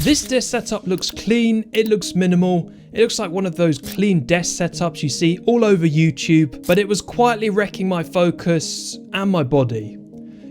This desk setup looks clean, it looks minimal, it looks like one of those clean desk setups you see all over YouTube, but it was quietly wrecking my focus and my body.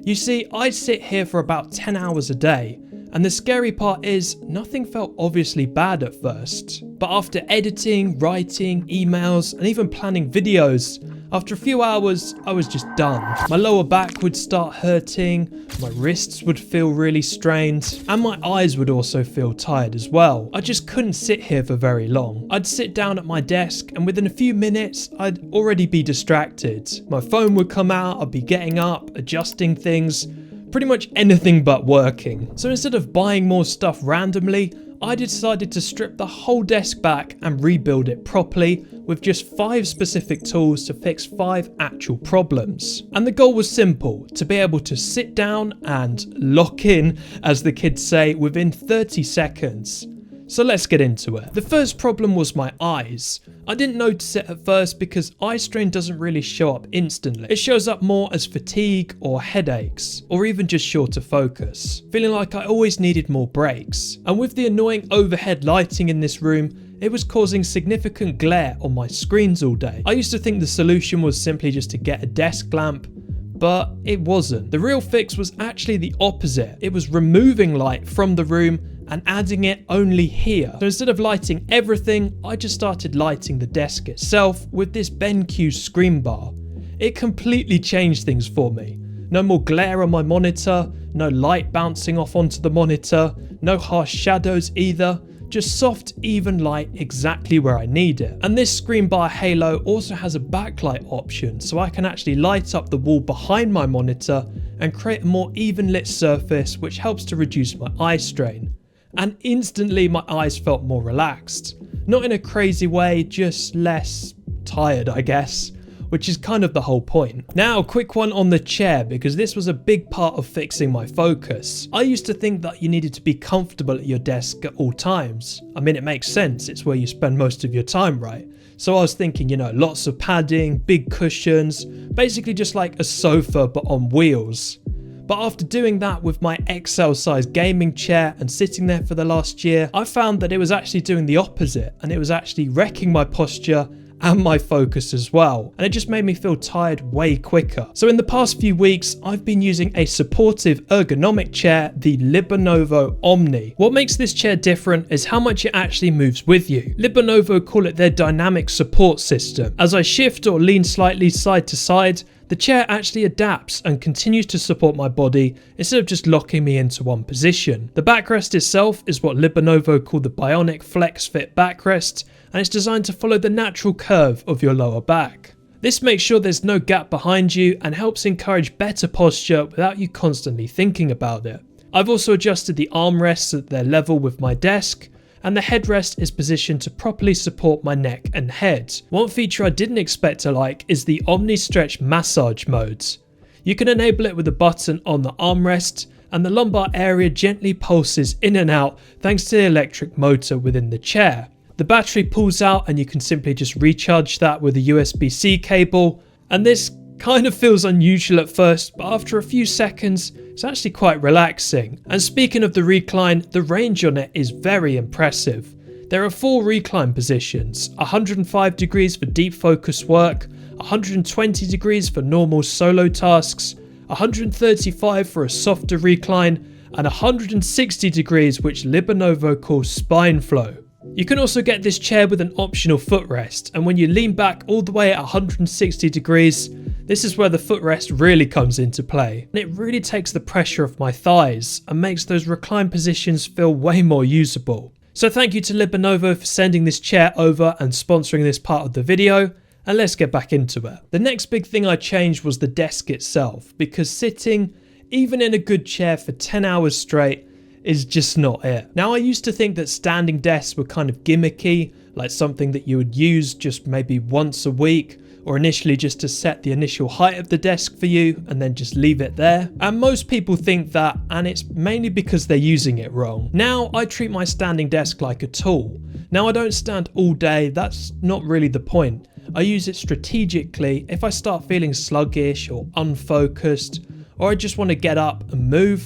You see, I'd sit here for about 10 hours a day, and the scary part is nothing felt obviously bad at first. But after editing, writing, emails, and even planning videos, after a few hours, I was just done. My lower back would start hurting, my wrists would feel really strained, and my eyes would also feel tired as well. I just couldn't sit here for very long. I'd sit down at my desk, and within a few minutes, I'd already be distracted. My phone would come out, I'd be getting up, adjusting things, pretty much anything but working. So instead of buying more stuff randomly, I decided to strip the whole desk back and rebuild it properly with just 5 specific tools to fix 5 actual problems. And the goal was simple, to be able to sit down and lock in, as the kids say, within 30 seconds. So let's get into it. The first problem was my eyes. I didn't notice it at first because eye strain doesn't really show up instantly. It shows up more as fatigue or headaches, or even just shorter focus, feeling like I always needed more breaks. And with the annoying overhead lighting in this room, it was causing significant glare on my screens all day. I used to think the solution was simply just to get a desk lamp, but it wasn't. The real fix was actually the opposite. It was removing light from the room and adding it only here. So instead of lighting everything, I just started lighting the desk itself with this BenQ screen bar. It completely changed things for me. No more glare on my monitor, no light bouncing off onto the monitor, no harsh shadows either. Just soft, even light exactly where I need it. And this screen bar halo also has a backlight option, so I can actually light up the wall behind my monitor and create a more even lit surface, which helps to reduce my eye strain. And instantly my eyes felt more relaxed. Not in a crazy way, just less tired, I guess, which is kind of the whole point. Now, quick one on the chair, because this was a big part of fixing my focus. I used to think that you needed to be comfortable at your desk at all times. I mean, it makes sense, it's where you spend most of your time, right? So I was thinking, lots of padding, big cushions, basically just like a sofa but on wheels. But after doing that with my XL size gaming chair and sitting there for the last year, I found that it was actually doing the opposite, and it was actually wrecking my posture and my focus as well, and it just made me feel tired way quicker. So in the past few weeks, I've been using a supportive ergonomic chair, the Libonovo Omni. What makes this chair different is how much it actually moves with you. Libonovo call it their dynamic support system. As I shift or lean slightly side to side, the chair actually adapts and continues to support my body instead of just locking me into one position. The backrest itself is what Libonovo call the Bionic Flex Fit backrest, and it's designed to follow the natural curve of your lower back. This makes sure there's no gap behind you and helps encourage better posture without you constantly thinking about it. I've also adjusted the armrests at their level with my desk, and the headrest is positioned to properly support my neck and head. One feature I didn't expect to like is the Omni Stretch massage modes. You can enable it with a button on the armrest, and the lumbar area gently pulses in and out thanks to the electric motor within the chair. The battery pulls out and you can simply just recharge that with a USB-C cable, and this kind of feels unusual at first, but after a few seconds it's actually quite relaxing. And speaking of the recline, the range on it is very impressive. There are 4 recline positions, 105 degrees for deep focus work, 120 degrees for normal solo tasks, 135 for a softer recline, and 160 degrees which Libonovo calls spine flow. You can also get this chair with an optional footrest, and when you lean back all the way at 160 degrees, this is where the footrest really comes into play. And it really takes the pressure off my thighs and makes those recline positions feel way more usable. So thank you to Libonovo for sending this chair over and sponsoring this part of the video, and let's get back into it. The next big thing I changed was the desk itself, because sitting, even in a good chair for 10 hours straight, is just not it. Now, I used to think that standing desks were kind of gimmicky, like something that you would use just maybe once a week, or initially just to set the initial height of the desk for you and then just leave it there. And most people think that, and it's mainly because they're using it wrong. Now I treat my standing desk like a tool. Now I don't stand all day, that's not really the point. I use it strategically if I start feeling sluggish or unfocused, or I just want to get up and move.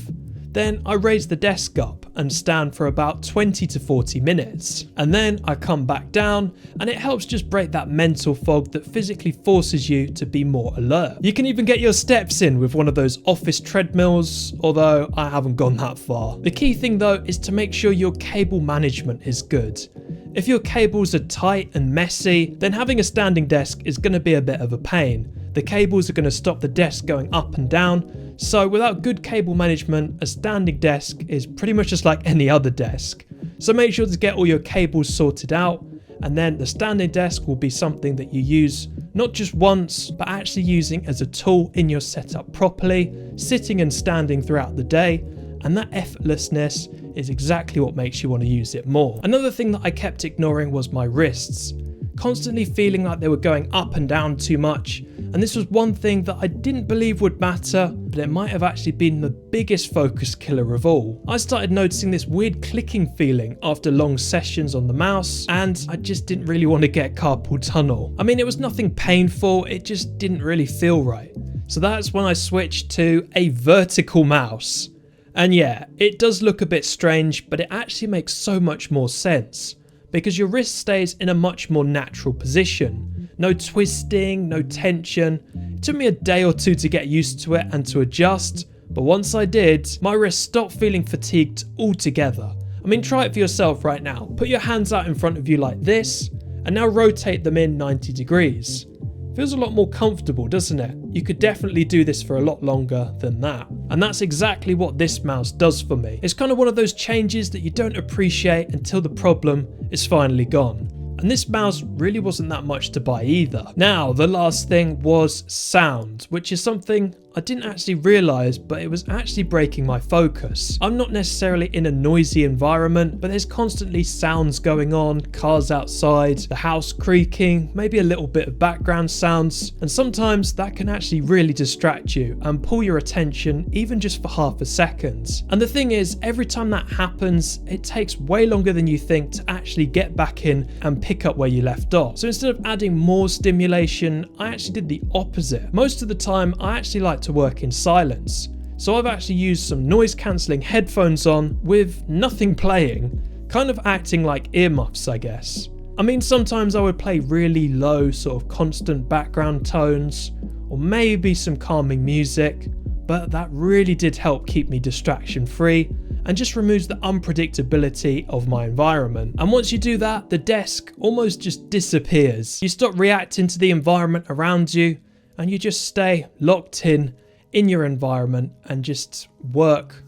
Then I raise the desk up and stand for about 20 to 40 minutes. And then I come back down, and it helps just break that mental fog that physically forces you to be more alert. You can even get your steps in with one of those office treadmills, although I haven't gone that far. The key thing though is to make sure your cable management is good. If your cables are tight and messy, then having a standing desk is going to be a bit of a pain. The cables are going to stop the desk going up and down, so without good cable management, a standing desk is pretty much just like any other desk. So make sure to get all your cables sorted out, and then the standing desk will be something that you use not just once, but actually using as a tool in your setup properly, sitting and standing throughout the day, and that effortlessness is exactly what makes you want to use it more. Another thing that I kept ignoring was my wrists, constantly feeling like they were going up and down too much, and this was one thing that I didn't believe would matter, but it might have actually been the biggest focus killer of all. I started noticing this weird clicking feeling after long sessions on the mouse, and I just didn't really want to get carpal tunnel. I mean, it was nothing painful, it just didn't really feel right. So that's when I switched to a vertical mouse. And yeah, it does look a bit strange, but it actually makes so much more sense, because your wrist stays in a much more natural position. No twisting, no tension. It took me a day or two to get used to it and to adjust, but once I did, my wrist stopped feeling fatigued altogether. I mean, try it for yourself right now. Put your hands out in front of you like this, and now rotate them in 90 degrees. Feels a lot more comfortable, doesn't it? You could definitely do this for a lot longer than that. And that's exactly what this mouse does for me. It's kind of one of those changes that you don't appreciate until the problem is finally gone. And this mouse really wasn't that much to buy either. Now, the last thing was sound, which is something I didn't actually realise, but it was actually breaking my focus. I'm not necessarily in a noisy environment, but there's constantly sounds going on, cars outside, the house creaking, maybe a little bit of background sounds, and sometimes that can actually really distract you and pull your attention even just for half a second. And the thing is, every time that happens, it takes way longer than you think to actually get back in and pick up where you left off. So instead of adding more stimulation, I actually did the opposite. Most of the time, I actually like to work in silence. So I've actually used some noise cancelling headphones on with nothing playing, kind of acting like earmuffs, I guess. I mean, sometimes I would play really low, sort of constant background tones, or maybe some calming music, but that really did help keep me distraction free and just removes the unpredictability of my environment. And once you do that, the desk almost just disappears. You stop reacting to the environment around you, and you just stay locked in your environment and just work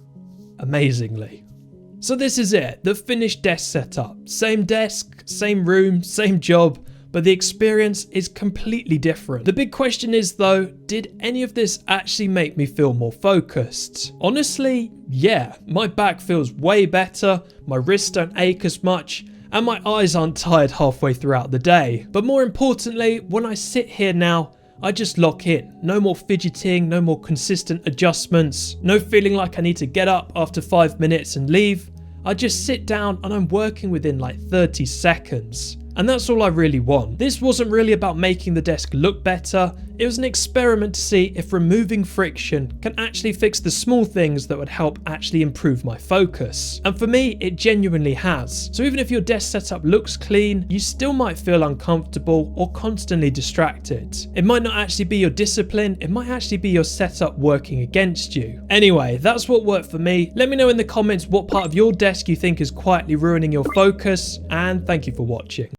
amazingly. So this is it, the finished desk setup. Same desk, same room, same job, but the experience is completely different. The big question is though, did any of this actually make me feel more focused? Honestly, yeah, my back feels way better, my wrists don't ache as much, and my eyes aren't tired halfway throughout the day. But more importantly, when I sit here now, I just lock in. No more fidgeting, no more consistent adjustments, no feeling like I need to get up after 5 minutes and leave. I just sit down and I'm working within like 30 seconds. And that's all I really want. This wasn't really about making the desk look better. It was an experiment to see if removing friction can actually fix the small things that would help actually improve my focus. And for me, it genuinely has. So even if your desk setup looks clean, you still might feel uncomfortable or constantly distracted. It might not actually be your discipline, it might actually be your setup working against you. Anyway, that's what worked for me. Let me know in the comments what part of your desk you think is quietly ruining your focus, and thank you for watching.